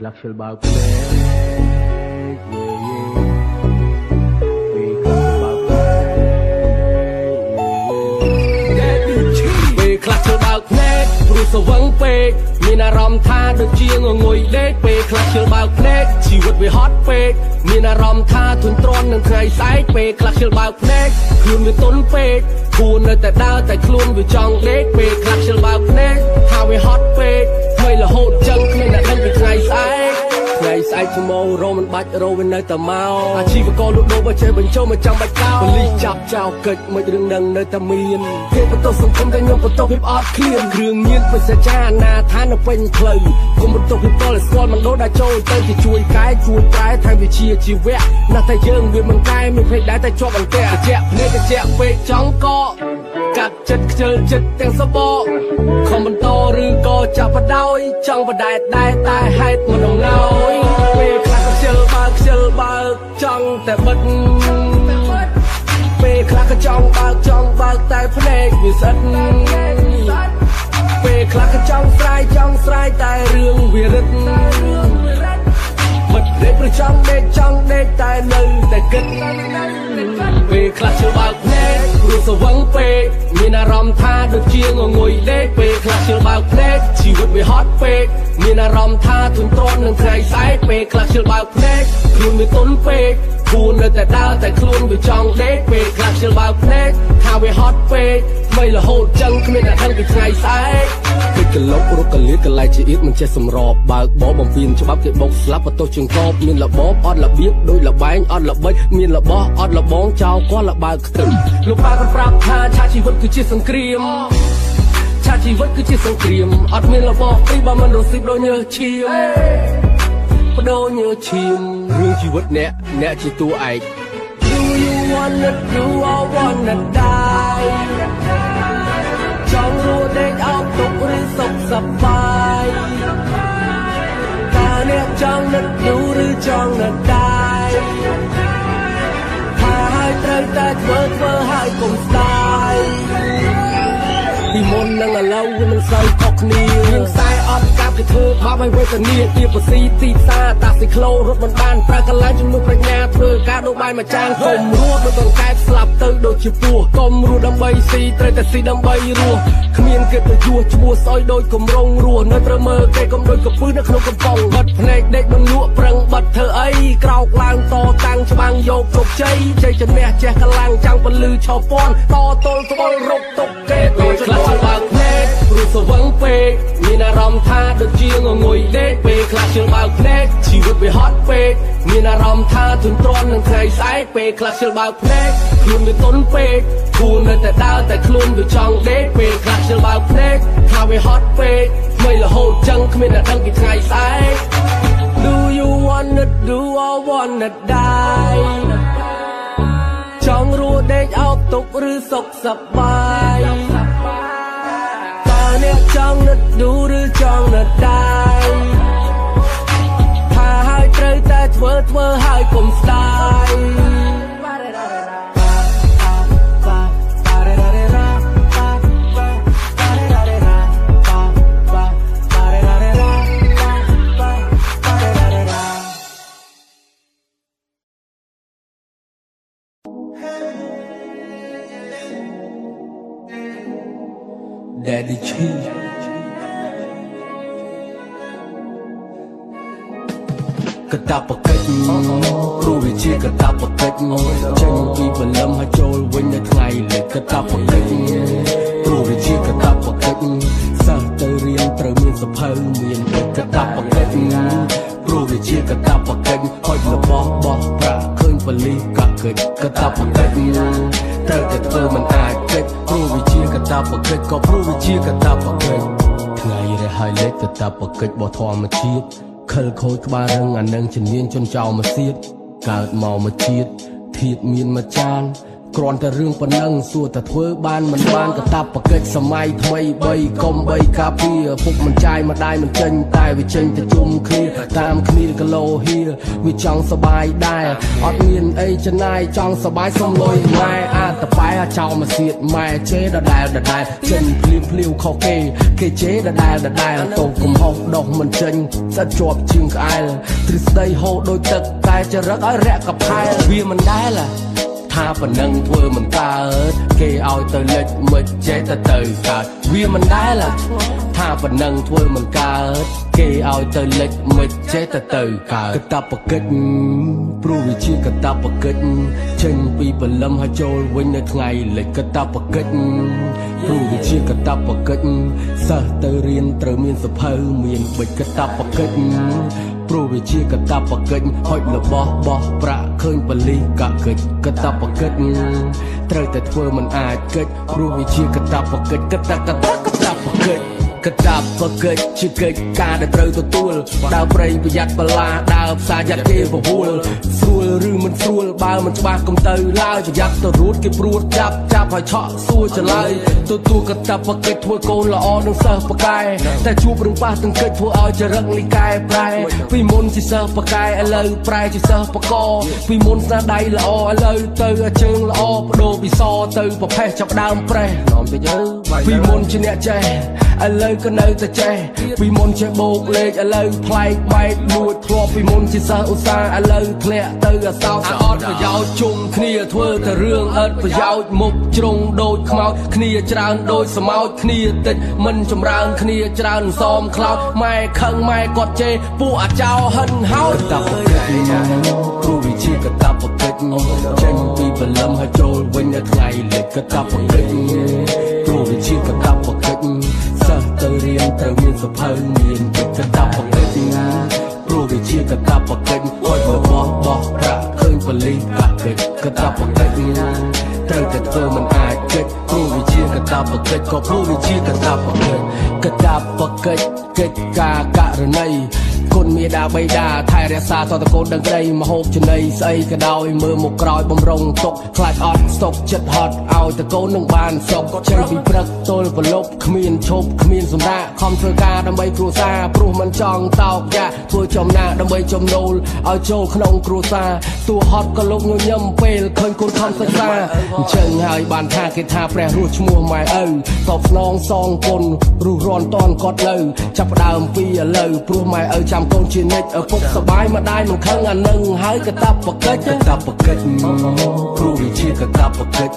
Klak shall bow play, Klak shall bow play, ព្រោះស្វឹងពេកមានអារម្មណ៍ថាដូចជាងុយដេកពេលខ្លះជិលបើកភ្នែកជីវិតវាហត់ពេកមានអារម្មណ៍ថាធុញទ្រាន់នឹងថ្ងៃស្អែកពេលខ្លះជិលបើកភ្នែកខ្លួនវាទន់ពេកខ្លួននៅតែដើរតែខ្លួនវាចង់ដេកពេលខ្លះជិលបើកភ្នែកថាវាហត់ពេកថ្មីរហូតចឹងគ្មានអ្នកដឹងពីថ្ងៃស្អែកថ្ងៃស្អែកชั่วโมงរោមិនបាច់រោវានៅតែមកអាជីវករលក់ដូរបើចេះបញ្ចុះមិនចាំបាច់កោប៉ូលីសចាប់ចោលកិច្ចមិនរឿងនឹងនៅតែមានគេបន្ទោសសង្គមតែខ្ញុំបន្ទោសភាពអត់ឃ្លានគ្រឿងញៀនបិសាចាណាថានៅពេញផ្លូវគុំបន្ទោសភាពតលស្គាល់មិនដូរដាក់ចូលទៅគេជួយកែជួយប្រែថែមវិជាជីវៈណាស់តែយើងវាមិនកែមានភ្លេចដែរតែជាប់អន្ទាក់ត្រជាក់ភ្នែកត្រជាក់ពេកចង់កកាត់ចិត្តខ្ជិលចិត្តទាំងសបកខំបន្តឬក៏ចាប់បដោយចង់បដែតដែរតែហេតុមិនដំណោយពេលខ្លះខ្ជិលបើកចង់តែបិទពេលខ្លះក៏ចង់បើកតែភ្នែកវាស្អិតពេលខ្លះក៏ចង់ស្រ័យតែរឿងវារឹតបិទដេកប្រចាំដេកតែនៅតែគិតពេលខ្លះជិលបើកភ្នែកព្រោះស្វឹងពេកមានអារម្មណ៍ថាដូចជាងុយដេកពេលខ្លះជិលបើកភ្នែកជីវិតវាហត់ពេកមានអារម្មណ៍ថាធុញទ្រាន់នឹងថ្ងៃស្អែកពេលខ្លះជិលបើកភ្នែកខ្លួនវាទន់ពេកខ្លួននៅតែដើរតែខ្លួនវាចង់ដេកពេលខ្លះជិលបើកភ្នែកថាវាហត់ពេកថ្មីរហូតចឹងគ្មានអ្នកដឹងពីថ្ងៃស្អែកគេកលុករកកលៀតកន្លែងជាអៀតមិនចេះសម្របបើកបោបំពេញច្បាប់គេបុកស្លាប់បន្ទោសជើងកបមានរបបអត់របៀបដូចលបែងអត់ល្បិចមានរបស់អត់លបងចោលគាត់លបើកខ្ទឹមលោកប៉ាគាត់ប្រាប់ថាឆាជីវិតគឺជាសង្គ្រាមឆាជីវិតគឺជាសង្គ្រាមអត់មានរបស់ពីបើមិនរស់ស៊ីបដូចញើសឈាមបដូរញើសឈាមរឿងជីវិតអ្នកជាតួឯក Do you wanna do or wanna die ចង់រស់ដេកអោបទុកឬសុខសប្បាយតើអ្នកចង់នឹកយូរឬចង់នឹកដែរថាឲ្យត្រូវតែធ្វើឲ្យកុំស្ដាយពីមុននឹងឥឡូវវាមិនសូវខុសគ្នារឿងខ្សែអត់កាប់គេធ្វើបាបឲ្យវេទនាជាបស៊ីទីផ្សារតាស៊ីក្លូរត់មិនបានប្រើកន្លែងជំនួសប្រាជ្ញាធ្វើការដូរបាយមួយចានកុំរស់ដូចកង្កែបស្លាប់ទៅដូចជាពស់កុំរស់ដើម្បីស៊ីត្រូវតែស៊ីដើម្បីរស់គ្មានគេទៅជួឈ្មោះស្អុយដូចកំរងរស់នៅត្រូវមើលគេកុំដូចកពឹសនៅក្នុងកំប៉ុងបិទភ្នែកដេកមិនលក់ប្រឹងបិទធ្វើអីក្រោកឡើងតតាំងច្បាំងយកជោគជ័យជ័យជំនះចេះកម្លាំងចាំងពលឺឆោពាន់តទល់ស្បល់រកទុកគេដូចខ្លះបើកភ្នែកព្រោះស្វឹងពេកមានអារម្មណ៍ថាដូចជាងុយដេកពេលខ្លះជិលបើកភ្នែកជីវិតវាហត់ពេកមានអារម្មណ៍ថាធុញទ្រាន់នឹងថ្ងៃស្អែកពេលខ្លះជិលបើកភ្នែកខ្លួនវាទន់ពេកខ្លួននៅតែដើរតែខ្លួនវាចង់ដេកពេលខ្លះជិលបើកភ្នែកថាវាហត់ពេកថ្មីរហូតចឹងគ្មានអ្នកដឹងពីថ្ងៃស្អែក Do you wanna do or wanna die ចង់រស់ដេកអោបទុកឬសុខសប្បាយតើអ្នកចង់នឹកយូរឬចង់នឹកដែរថាឲ្យត្រូវតែធ្វើឲ្យកុំស្ដាយDaddy G កតាបកិច្ចព្រោះវាជាកតាបកិច្ចចេញពីបលឹមហើយចូលវិញនៅថ្ងៃលេខកតាបកិច្ចព្រោះវាជាកតាបកិច្ចសិស្សទៅរៀនត្រូវមានសភៅមានកតាបកិច្ចព្រោះវាជាកតាបកិច្ចហុចរបស់បោះប្រាក់ឃើញបលីកាក់កិច្ចកតាបកិច្ចត្រូវតែធ្វើមិនអាចកិច្ចព្រោះវាជាកតាបកិច្ចក៏ព្រោះវាជាកតាបកិច្ចថ្ងៃរះហើយលេខកតាបកិច្ចរបស់ធម្មជាតិខិលខូចក្បាលរឹងអានឹងជំនាញជន់ចោលមកសៀតកើតមកមកជាតិធៀបមានមួយចាន គ្រាន់តែរឿងប៉ុណ្ណឹងសួរតែធ្វើបានមិនបានកាតព្វកិច្ចសម័យថ្មី3កុំ3ការពារពុកមិនចាយម្ដាយមិនចេញតែវាចេញទៅជុំគ្នាតាមគ្នាគីឡូហៀវាចង់សបាយដែរអត់មានអីចំណាយចង់សបាយសុំលុយម៉ែអាតបែចោលមកសៀតម៉ែជេដដែលចេញភ្លៀវខុសគេជេដដែលតោកំហុសដោះមិនចេញស្អិតជាប់ជាងក្អែលទ្រឹស្ដីហូរដូចទឹកតែចរិតឲ្យរាក់កផែលវាមិនដែលថាប៉ុណ្ណឹងធ្វើមិនកើតគេឲ្យទៅលិចមិនចេះទៅកើតវាមិនដែលថាប៉ុណ្ណឹងធ្វើមិនកើតគេឲ្យទៅលិចមិនចេះទៅកើតកាតព្វកិច្ចព្រោះវាជាកាតព្វកិច្ចចេញពីព្រលឹមហើយចូលវិញនៅថ្ងៃលិចកាតព្វកិច្ចព្រោះវាជាកាតព្វកិច្ចសិស្សទៅរៀនត្រូវមានសភៅមានបិចកាតព្វកិច្ចព្រោះវាជាកាតព្វកិច្ចហុចរបស់បោះប្រាក់ឃើញបលិសកាតព្វកិច្ចត្រូវតែធ្វើមិនអាចកិច្ចព្រោះវាជាកាតព្វកិច្ចកាតព្វកិច្ចកាតព្វកិច្ចជាកិច្ចការដែលត្រូវទទួលដើរព្រៃប្រយ័ត្នបលាដើរផ្សារយ៉ាត់គេពហួលស្រួលឬមិនស្រួលបើមិនច្បាស់កុំទៅឡើយប្រយ័ត្នទៅរួតគេព្រួតចាប់ឲ្យឆក់សួរចឡើយទទួលកាតព្វកិច្ចធ្វើកូនល្អនឹងសិស្សបកែតែជួបរឿងប៉ះទាំងកិច្ចធ្វើឲ្យចរិតលីកែប្រែពីមុនជាសិស្សបកែឥឡូវប្រែជាសិស្សបកពីមុនស្នាដៃល្អឥឡូវទៅជើងល្អបដូរពីសទៅប្រផេះចាប់ដើមប្រេះនាំទៅយើពីមុនជាអ្នកចេះឥឡូវក៏នៅតែចេះពីមុនចេះបោកលេខឥឡូវប្លែកបែកលួចធ្លាប់ពីមុនជាសិស្សឧស្សាហ៍ឥឡូវធ្លាក់ទៅអសោកអត់ប្រយោជន៍ជុំគ្នាធ្វើតែរឿងអត់ប្រយោជន៍មុខជ្រុងដូចខ្មោចគ្នាច្រើនដូចសមោចគ្នាតិចមិនចម្រើនគ្នាច្រើនសមខ្លោចម៉ែខឹងម៉ែគាត់ជេរពួកអាចោហិនហោចកាតព្វកិច្ចព្រោះវាជាកាតព្វកិច្ចចេញពីព្រលឹមហើយចូលវិញនៅថ្ងៃលិចកាតព្វកិច្ចព្រោះវាជាកាតព្វកិច្ចសិស្សទៅរៀនត្រូវមានសភៅមានកាតព្វកិច្ចព្រោះវាជាកាតព្វកិច្ចហុចរបស់បោះប្រាក់ឃើញបលិសកាតព្វកិច្ចត្រូវតែធ្វើមិនអាចកិច្ចព្រោះវាជាកាតព្វកិច្ចក៏ព្រោះវាជាកាតព្វកិច្ចកាតព្វកិច្ចកិច្ចការករណីគុណមេដាបៃតាថែរក្សាតតកូនដឹងក្តីមហូបចំណីស្អីក៏ដោយមើលមកក្រោយបំរុងទុកខ្លាចអត់ស្តុកចិត្តហត់ឲ្យតកូននឹងបានសុខចេញពីព្រឹកទល់ប្រលប់គ្មានឈប់គ្មានសម្រាកខំធ្វើការដើម្បីគ្រួសារព្រោះមិនចង់តោកយ៉ាធ្វើចំណាក់ដើម្បីចំណូលឲ្យចូលក្នុងគ្រួសារតួហត់ក៏លោកញញឹមពេលឃើញកូនខំសិក្សាអញ្ចឹងហើយបានថាគេថាព្រះរស់ឈ្មោះម៉ែឪតបស្នងសងគុណរស់រាន់តន់គាត់នៅចាប់ផ្ដើមពីឥឡូវព្រោះម៉ែឪចាំកូនជានិច្ចឪពុកសបាយម្ដាយមិនខឹងអានឹងហើយកាតព្វកិច្ចព្រោះវាជាកាតព្វកិច្ច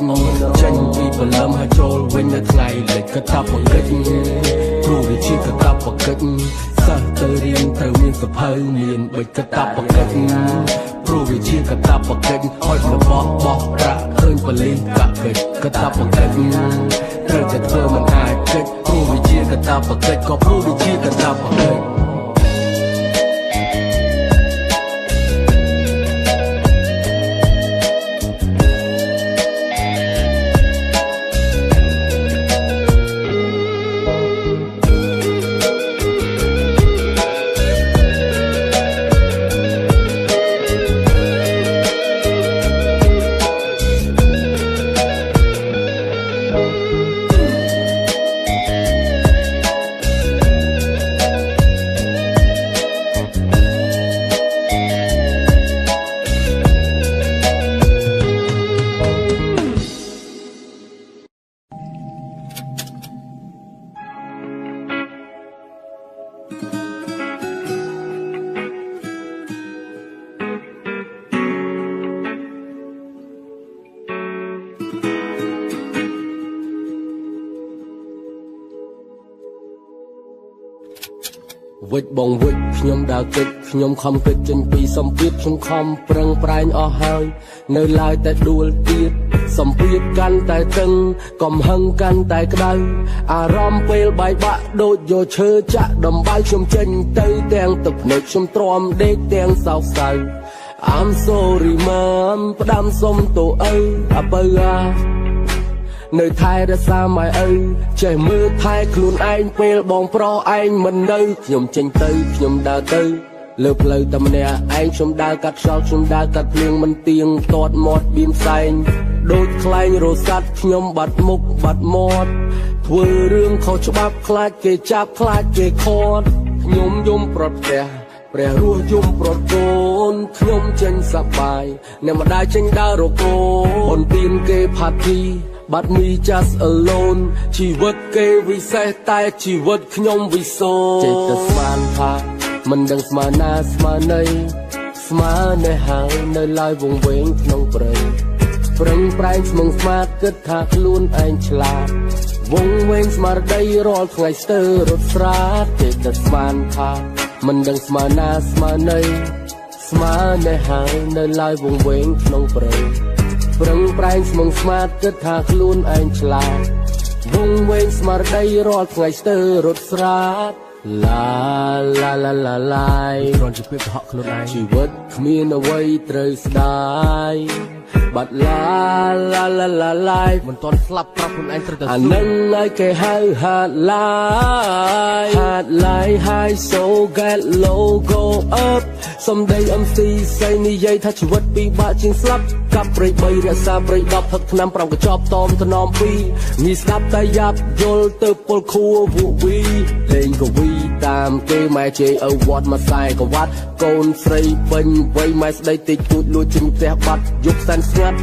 ចេញពីព្រលឹមហើយចូលវិញនៅថ្ងៃលិចកាតព្វកិច្ចព្រោះវាជាកាតព្វកិច្ចសិស្សទៅរៀនត្រូវមានសភៅមានបិចកាតព្វកិច្ចព្រោះវាជាកាតព្វកិច្ចហុចរបស់បោះប្រាក់ឃើញបលិសកាតព្វកិច្ចត្រូវតែធ្វើមិនអាចកិច្ចព្រោះវាជាកាតព្វកិច្ចក៏ព្រោះវាជាកាតព្វកិច្ចវិចបងវិចខ្ញុំដើរកិច្ចខ្ញុំខំកិច្ចចេញពីសម្ពាធខ្ញុំខំប្រឹងប្រែងអស់ហើយនៅឡើយតែដួលទៀតសម្ពាធកាន់តែតឹងកំហឹងកាន់តែក្តៅអារម្មណ៍ពេលបែកបាក់ដូចយកឈើចាក់ដំបៅខ្ញុំចេញទៅទាំងទឹកភ្នែកខ្ញុំទ្រាំដេកទាំងសោកសៅ I'm sorry mom ផ្ដាំសុំតូឪអបើនៅថែរក្សាម៉ែឪចេះមើលថែខ្លួនឯងពេលបងប្រុសឯងមិននៅខ្ញុំចេញទៅខ្ញុំដើរទៅលើផ្លូវតែម្នាក់ឯងខ្ញុំដើរកាត់ខ្យល់ខ្ញុំដើរកាត់ភ្លៀងមិនទៀងទាត់មាត់បៀមផ្សែង ដូចខ្លែងរសាត់ខ្ញុំបាត់មុខបាត់មាត់ធ្វើរឿងខុសច្បាប់ខ្លាចគេចាប់ខ្លាចគេខត់ខ្ញុំយំប្រត់ផ្ទះព្រះរស់យំប្រត់កូនខ្ញុំចេញសប្បាយអ្នកម្ដាយចេញដើររកូនបន្ទានគេផាធីបាត់មី just alone ជីវិតគេវិសេសតែជីវិតខ្ញុំវិសូរចេះតែស្មានថាមិនដឹងស្មានណាស្មានណីស្មាននៅហើយនៅឡើយវង្វេងក្នុងព្រៃប្រឹងប្រែងស្មឹងស្មាតគិតថាខ្លួនឯងឆ្លាតវង្វេងស្មារតីរាល់ថ្ងៃស្ទើររត់ស្រាតចេះតែស្មានថាមិនដឹងស្មានណាស្មានណីស្មាននៅហើយនៅឡើយវង្វេងក្នុងព្រៃប្រឹងប្រែងស្មឹងស្មាតគិតថាខ្លួនឯងឆ្លាតវង្វេងស្មារតីរាល់ថ្ងៃស្ទើររត់ស្រាតឡាឡាឡាឡាឡាយគ្រាន់ជាពេលកុហកខ្លួនឯងជីវិតគ្មានអ្វីត្រូវស្ដាយបាត់ឡាឡាឡាឡាឡាយមិនតន់ស្លាប់ប្រាប់ខ្លួនឯងត្រូវតែអានឹងឲ្យគេហៅហាត់ឡាយ high so get low go up សំដី MC សៃនិយាយថាជីវិតពិបាកជាងស្លាប់កាប់ព្រៃ3រក្សាព្រៃ10ផឹកថ្នាំ5កញ្ចប់តមថ្នម2ងាយស្ដាប់តែយ៉ាប់យល់ទៅពលខួវូវីលេងកវីតាមគេម៉ែជេអវត្តមកខ្សែកវ៉ាត់កូនស្រីពេញវ័យម៉ែស្ដីតិចទូចលួចជិញផ្ទះបាត់យកសែនស្ងាត់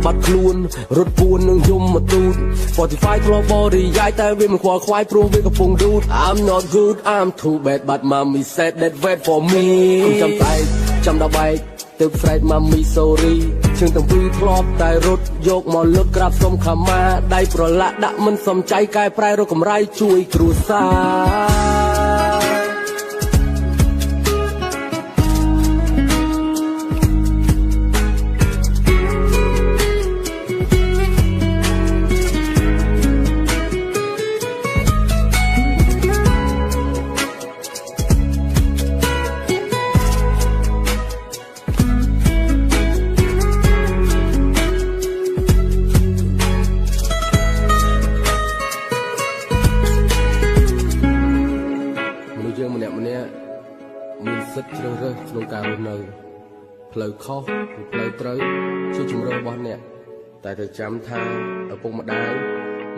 បាត់ខ្លួនរត់ពួននឹងយំមកទូត Spotify ធ្លាប់បរិយាយតែវាមិនខ្វល់ខ្វាយព្រោះវាកំពុងឌូត I'm not good I'm too bad but mommy said that wait for me ចាំតែចាំដល់បែកទៅស្រែក mommy sorry ជើងទាំងពីរធ្លាប់តែរត់យកមកលុតក្រាបសុំខមាដៃប្រឡាក់ដាក់មិនសំចៃកែប្រែរកកម្រៃជួយគ្រួសារមានសិទ្ធិជ្រើសរើសក្នុងការរស់នៅផ្លូវខុសឬផ្លូវត្រូវជាជំរឿនរបស់អ្នកតែត្រូវចាំថាឪពុកម្ដាយ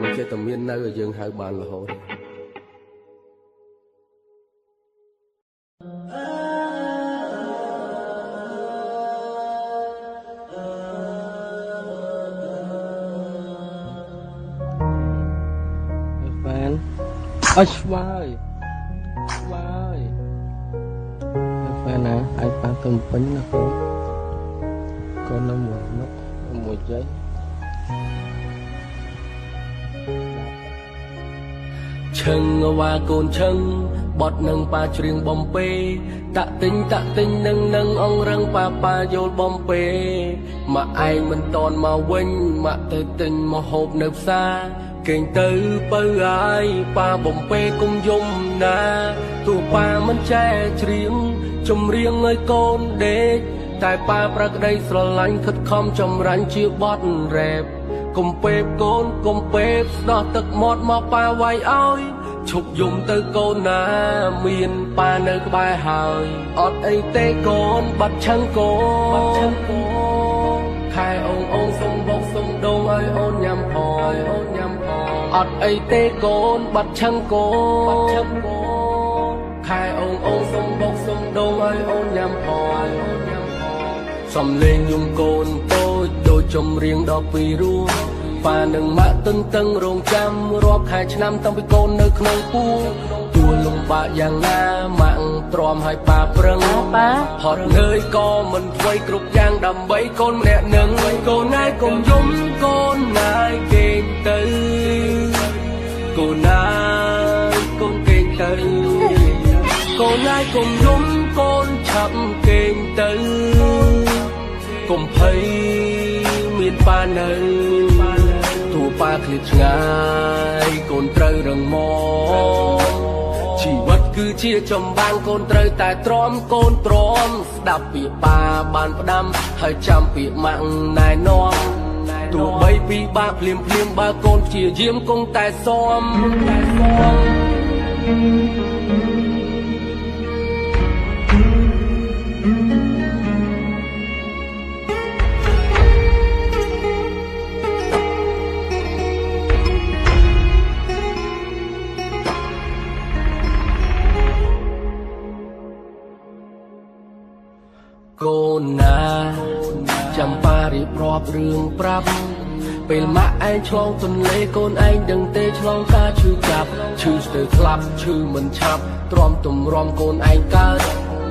មិនចេះតែមាននៅឲ្យយើងហៅបានរហូតហ្វានអើស្វាយណាឲ្យប៉ាទៅពេញណាកូននៅមួយនោះមួយជ័យឈឹងវ៉ាកូនឈឹងបត់នឹងប៉ាច្រៀងបំពេតាក់ទិញនឹងអងរឹងប៉ាយល់បំពេមកឯងមិនតន់មកវិញមកទៅទិញមកហូបនៅផ្សារគេងទៅបើឲ្យប៉ាបំពេគុំយំណាទោះប៉ាមិនចេះច្រៀងចម្រៀងឲ្យកូនដេកតែប៉ាប្រក្តីស្រឡាញ់ខិតខំចម្រាញ់ជាបទរ៉េបកុំពេបកូនកុំពេបស្ដោះទឹកមាត់មកប៉ាវាយឲ្យឈប់យំទៅកូនណាមានប៉ានៅក្បែរហើយអត់អីទេកូនបាត់ឆឹងកូនខែអូនសុំបោកសុំដងឲ្យអូនញ៉ាំផងអត់អីទេកូនបាត់ឆឹងកូនខែអូនសុំបោកសុំដងឲ្យអូនញ៉ាំផងសំលេងយំកូនតូចដូចចម្រៀងដល់ពីរោះប៉ានឹងម៉ាក់តឹងរងចាំរាប់ខែឆ្នាំតាំងពីកូននៅក្នុងពោះទួលលំបាកយ៉ាងណាម៉ាក់ទ្រាំឲ្យប៉ាប្រឹងហត់នឿយក៏មិនធ្វើគ្រប់យ៉ាងដើម្បីកូនម្នាក់នឹងកូនណាយកុំយំកូនណាយគេងទៅកូនណាយកូនគេងទៅកូនណាយកុំយំកូនឆាប់គេងទៅកុំភ័យមានប៉ានៅទោះប៉ាឃ្លាតឆ្ងាយកូនត្រូវរឹងមាំជីវិតគឺជាចម្បាំងកូនត្រូវតែទ្រាំកូនទ្រាំស្ដាប់ពាក្យប៉ាបានផ្ដាំហើយចាំពាក្យម៉ាក់ណែនាំទោះបីពិបាកភ្លាមបើកូនព្យាយាមគង់តែស៊ាំ រាប់រឿងប្រាប់ពេលម៉ាក់ឯងឆ្លងទន្លេកូនឯងដឹងទេឆ្លងការឈឺចាប់ឈឺស្ទើរស្លាប់ឈឺមិនឆាប់ទ្រាំទំរាំកូនឯងកើត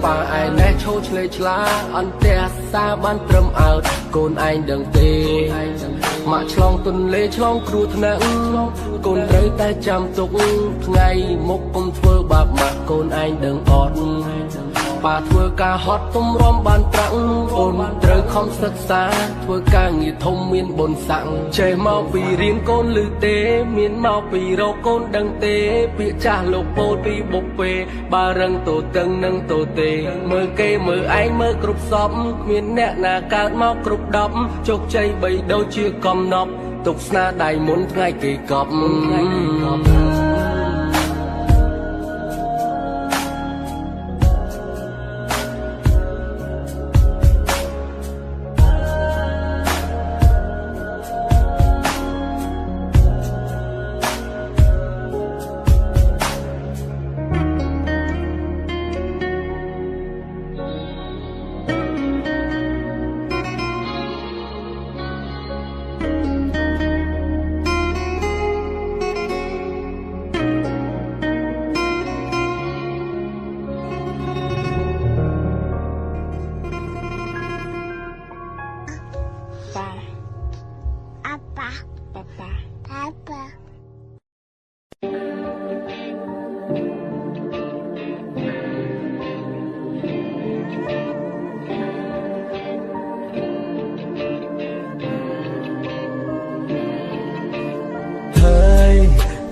ប៉ាឯណេះឈោឆ្លេឆ្លាអន្តះសាបានត្រឹមអើតកូនឯងដឹងទេម៉ាក់ឆ្លងទន្លេឆ្លងគ្រោះថ្នាក់កូនត្រូវតែចាំទុកថ្ងៃមុខកុំធ្វើបាបម៉ាក់កូនឯងដឹងអត់ប៉ាធ្វើការហត់ទំរាំបានប្រាក់អូនត្រូវខំសិក្សាធ្វើការងារធំមានបុណ្យស័ក្តិចេះមកពីរៀនកូនឮទេមានមកពីរកកូនដឹងទេពាក្យចាស់លោកពោលពីបុព្វេបើរឹងតូតឹងនឹងតូទេមើលគេមើលឯងមើលគ្រប់សពមានអ្នកណាកើតមកគ្រប់10ជោគជ័យបីដូចជាកំណប់ទុកស្នាដៃមុនថ្ងៃគេកប់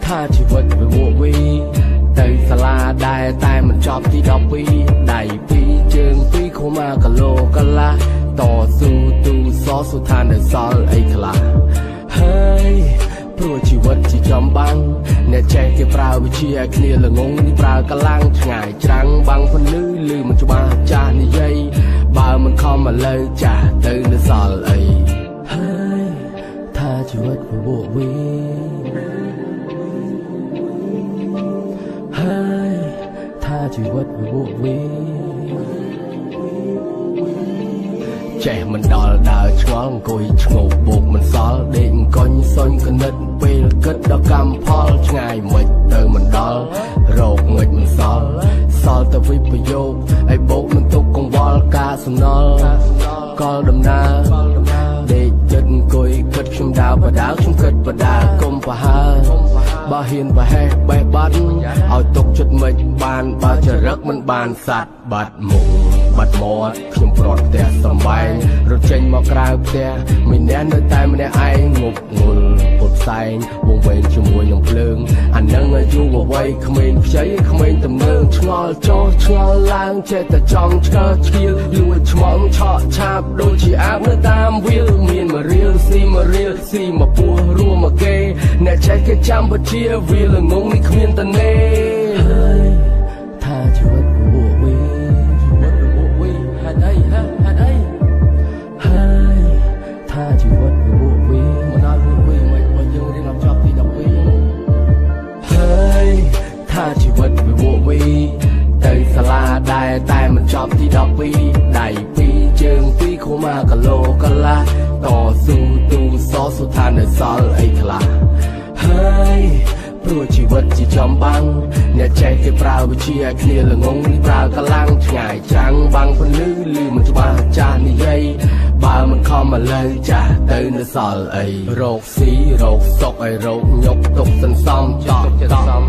ថាជីវិតវាវក់វីទៅសាលាដែរតែមិនចប់ទី12ដៃ2ជើង2ខុមាគីឡូកន្លះតស៊ូទូសសុឋានដែលសល់អីខ្លះហើយព្រោះជីវិតជាចំបាំងអ្នកចេះគេប្រើវិជាឲ្យគ្នាល្ងងនេះប្រើកម្លាំងឆ្ងាយច្រាំងបាំងពលឺលឺមិនច្បាស់ចាស់និយាយបើមិនខំមកលើចាស់ទៅនៅសល់អីហើយថាជីវិតវាវក់វីហើយថាជីវិតវាវក់វីចេះមិនដល់ដើរឆ្ងល់អង្គុយឈ្ងោកបោកមិនសល់ដេកអង្គុញសុញកណិតពេលគិតដល់កម្មផលឆ្ងាយមិនទៅមិនដល់រោគងឹតមិនសល់សល់តែវិបយោគឲ្យបោកនឹងទុកកង្វល់ការសំណល់កលដំណើរដេកចិត្តអង្គុយគិតខ្ញុំដើរបដាខ្ញុំគិតបដាកុំប្រហើបើហ៊ានប្រហែសបេះបាត់ឲ្យទុកចិត្តមិនបានបើចរិតមិនបានសัตว์បាត់មុខបាត់មាត់ខ្ញុំប្រត់ផ្ទះសំបែងរត់ចេញមកក្រៅផ្ទះមានអ្នកនៅតែម្នាក់ឯងងប់ងល់ពុតផ្សែងវងវែងជាមួយនឹងភ្លើងអានឹងអាយុវវ័យក្មេងខ្ចីក្មេងទំនើងឆ្ងល់ចោលឆ្ងល់ឡើងចេះតែចង់ឆ្កឹះឆ្កៀលលួចឆ្មងឆក់ឆាបដូចជាអាបនៅតាមវាលមានមករៀលស៊ីមករៀលស៊ីមកពោះរួមមកគេអ្នកចេះគេចាំបជាវាលងងនេះគ្មានតនេហើយថាជីវិតវក់វីជីវិតវក់វីហេតុអីហេតុអីហើយថាជីវិតវក់វីមិនដល់វក់វីមិនបើយើងរៀនអត់ចប់ទី12ហើយថាជីវិតវាវក់វីទៅសាលាដែរតែមិនចប់ទី12ដៃ2ជើង2ខុមាគីឡូកន្លះតស៊ូទូសសុឋានដែលសល់អីខ្លះហើយព្រោះជីវិតជាចំបាំងអ្នកចេះគេប្រើវិជាឲ្យគ្នាល្ងងនេះប្រើកម្លាំងឆ្ងាយច្រាំងបាំងពលឺលឺមិនច្បាស់ចាស់និយាយបើមិនខំមកលើចាស់ទៅនៅសល់អីរោគស៊ីរោគសុកឲ្យរោគញុកទុកសន្សំចោល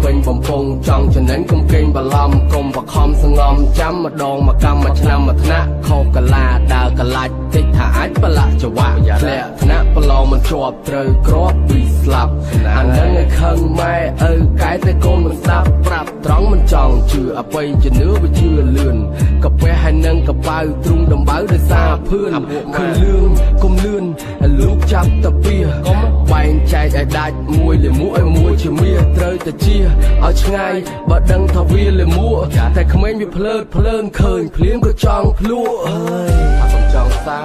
វិញបំពង់ចង់ចំណេញកុំកេងបន្លំកុំបខំសងំចាំម្ដងមួយកម្មមួយឆ្នាំមួយថ្នាក់ខុសកាលាដើរកលាច់តិចថាអាចប្រឡាក់ចង្វាក់ធ្លាក់ថ្នាក់ប្រឡងមិនជាប់ត្រូវគ្រាប់ពីស្លាប់អានឹងឲ្យខឹងម៉ែឪកែតែកូនមិនស្ដាប់ប្រាប់ត្រង់មិនចង់ជឿអបិយជំនឿវាជឿលឿនកាពះហើយនឹងកប៉ៅទ្រុងដំបៅដោយសារភឿនឃើញលឿងកុំលឿនលោកចាប់តាពីបែងចែកឲ្យដាច់មួយលេមួឲ្យមួយជាមាសត្រូវតែជាឲ្យឆ្ងាយបើដឹងថាវាលេមួតែក្មេងវាភ្លើតភ្លើនឃើញភ្លៀងក៏ចង់ភ្លក់អើយថាខ្ញុំចង់សា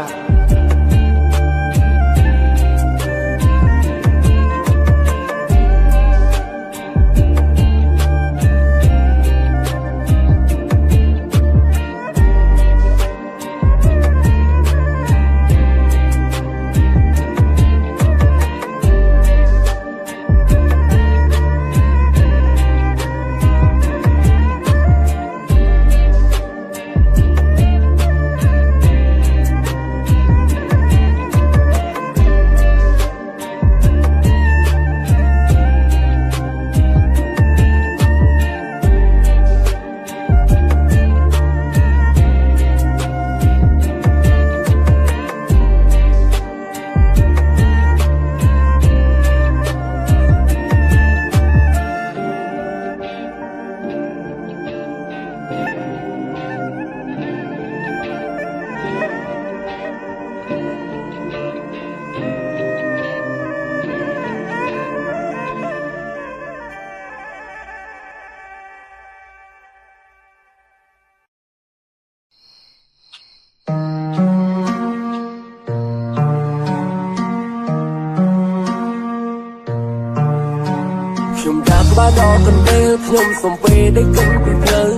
ខ្ញុំដាក់បាដកន្ទេលខ្ញុំសំពេលได้គិនពីភ្លើង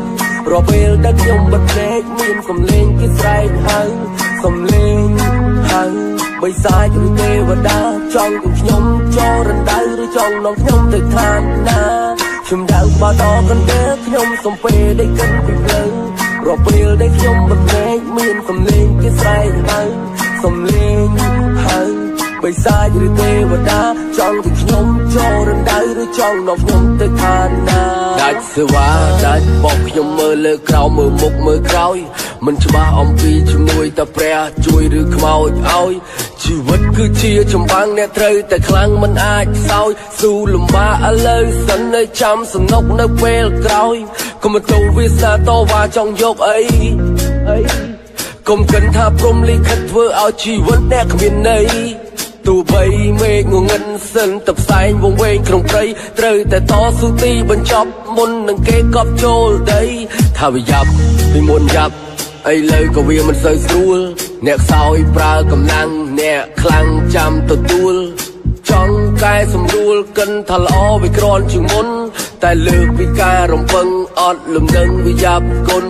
រពេលដែលខ្ញុំបិទភ្នែកមានសំឡេងគេស្រែកហៅសំឡេងហៅបិសាចឬទេវតាចង់ឲ្យខ្ញុំចូលរណ្ដៅឬចង់នាំខ្ញុំទៅឋានណាខ្ញុំដាក់បាដកន្ទេលខ្ញុំសំពេលได้គិនពីភ្លើងរពេលដែលខ្ញុំបិទភ្នែកមានសំឡេងគេស្រែកហៅសំឡេងហៅបិសាចឬទេវតាចង់ឲ្យខ្ញុំចូលរណ្ដៅឬចង់នាំខ្ញុំទៅឋានណាដាច់សេវាដាច់បោកខ្ញុំមើលលើក្រោមមើលមុខមើលក្រោយមិនច្បាស់អំពីជំនួយតែព្រះជួយឬខ្មោចឲ្យជីវិតគឺជាចម្បាំងអ្នកត្រូវតែខ្លាំងមិនអាចខ្សោយស៊ូលំបាកឥឡូវសិននៅចាំសំណុកនៅពេលក្រោយកុំទៅវាសាតវ៉ាចង់យកអីកុំគិតថាព្រំលិខិតធ្វើឲ្យជីវិតអ្នកគ្មានន័យទោះបីមេឃងងឹតសិនតែផ្សែងវងវែងក្នុងព្រៃត្រូវតែតស៊ូទីបញ្ចប់មុននឹងគេកប់ចូលដីថាវាយ៉ាប់ពីមុនយ៉ាប់ឥឡូវក៏វាមិនសូវស្រួលអ្នកខ្សោយប្រើកម្លាំងអ្នកខ្លាំងចាំទទួលចង់កែសម្រួលកិនថាល្អវាក្រនជាងមុនតែលើកពីការរំពឹងអត់លំនឹងវាយ៉ាប់គុណ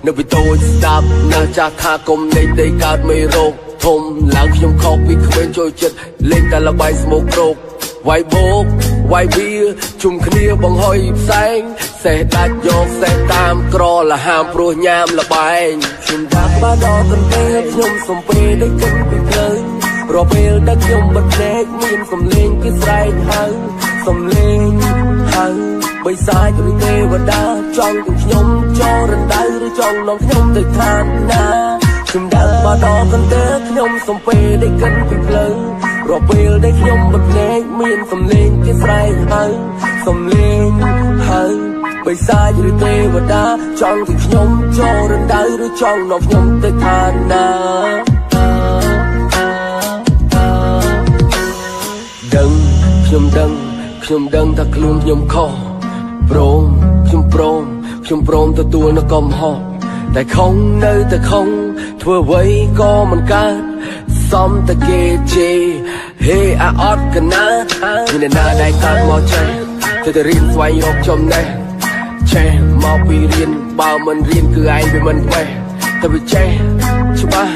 នៅពីតូចស្ដាប់នៅចាស់ថាគុំនៃដីកើតមេរោគធំឡើងខ្ញុំខកពីក្មេងចូលចិត្តលេងតែល្បែងស្មោកគ្រោកវាយបោកវាយវាជុំគ្នាបង្ហុយផ្សែងសេះដាច់យកសេះតាមក្រលហាមព្រោះញ៉ាំលបែងខ្ញុំដាក់បាដកន្ទេលខ្ញុំសំពេលได้គិនពីភ្លើងរពេលដែលខ្ញុំបិទភ្នែកមានសំឡេងគេស្រែកហៅសំឡេងហៅបិសាចឬទេវតាចង់ឲ្យខ្ញុំចូលរណ្ដៅឬចង់នាំខ្ញុំទៅឋានណាខ្ញុំដាក់បាដកន្ទេលខ្ញុំសំពេលได้គិនពីភ្លើងរពេលដែលខ្ញុំបិទភ្នែកមានសំឡេងគេស្រែកហៅសំឡេងហៅបិសាចឬទេវតាចង់ឲ្យខ្ញុំចូលរណ្ដៅឬចង់នាំខ្ញុំទៅឋានណាខ្ញុំដឹងថាខ្លួនខ្ញុំខុសខ្ញុំព្រមទទួលនៅកំហុសតែខំនៅតែខំធ្វើអ្វីក៏មិនកើតសំតែគេជេរហេអាអត់កណាមានណាដែលកើតមកចេះទៅរៀនស្វែងរកចំណេះចេះមកពីរៀនបើមិនរៀនគឺឯងវាមិនពេះតែវាចេះច្បាស់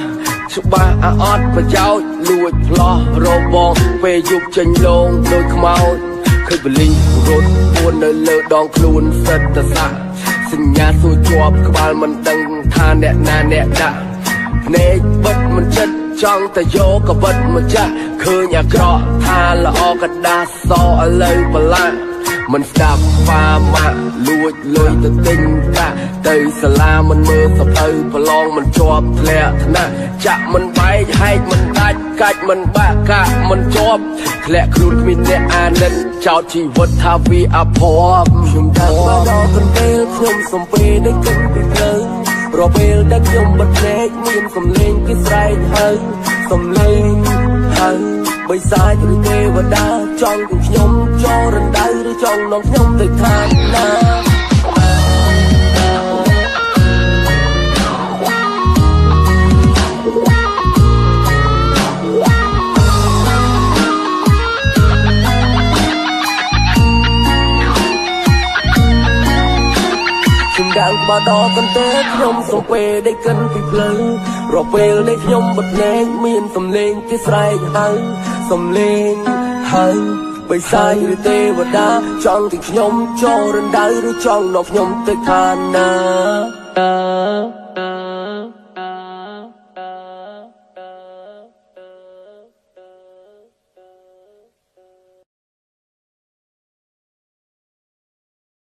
អាអត់ប្រយោជន៍លួចផ្លោះរបងពេលយប់ចេញលងដោយខ្មោចឃើញបលីរត់ពួននៅលើដងខ្លួនសិតតសាសញ្ញាសួរជាប់ក្បាលមិនដឹងថាអ្នកណាអ្នកដាក់ភ្នែកបិទមិនចិត្តចង់តែយកក៏បិទមកចាក់ឃើញអាក្រក់ថាល្អកដាសឥឡូវបលាមិនស្ដាប់ហ្វាម៉ាលួចលុយទៅទិញកាទៅសាលាមិនមើលសភៅប្រឡងមិនជាប់ធ្លាក់ថ្នាក់ចាក់មិនបែកហែកមិនដាច់កាច់មិនបាក់កាក់មិនជាប់ធ្លាក់ខ្លួនគ្មានអ្នកអាណិតចោតជីវិតថាវាអភ័ព្វខ្ញុំដាក់បាដកន្ទេលខ្ញុំសំពេលได้គិនពីភ្លើងរពេលដែលខ្ញុំបិទភ្នែកមានសំឡេងគេស្រែកហៅសំឡេងហៅបិសាចឬទេវតាចង់ឲ្យខ្ញុំចូលរណ្ដៅឬចង់នាំខ្ញុំទៅឋានណាដាក់បាដកន្ទេលខ្ញុំសំពេលได้គិនពីភ្លើងរពេលដែលខ្ញុំបិទភ្នែកមានសំឡេងគេស្រែកហៅសំឡេងហៅបិសាចឬទេវតាចង់ឲ្យខ្ញុំចូលរណ្ដៅឬចង់នាំខ្ញុំទៅឋានណា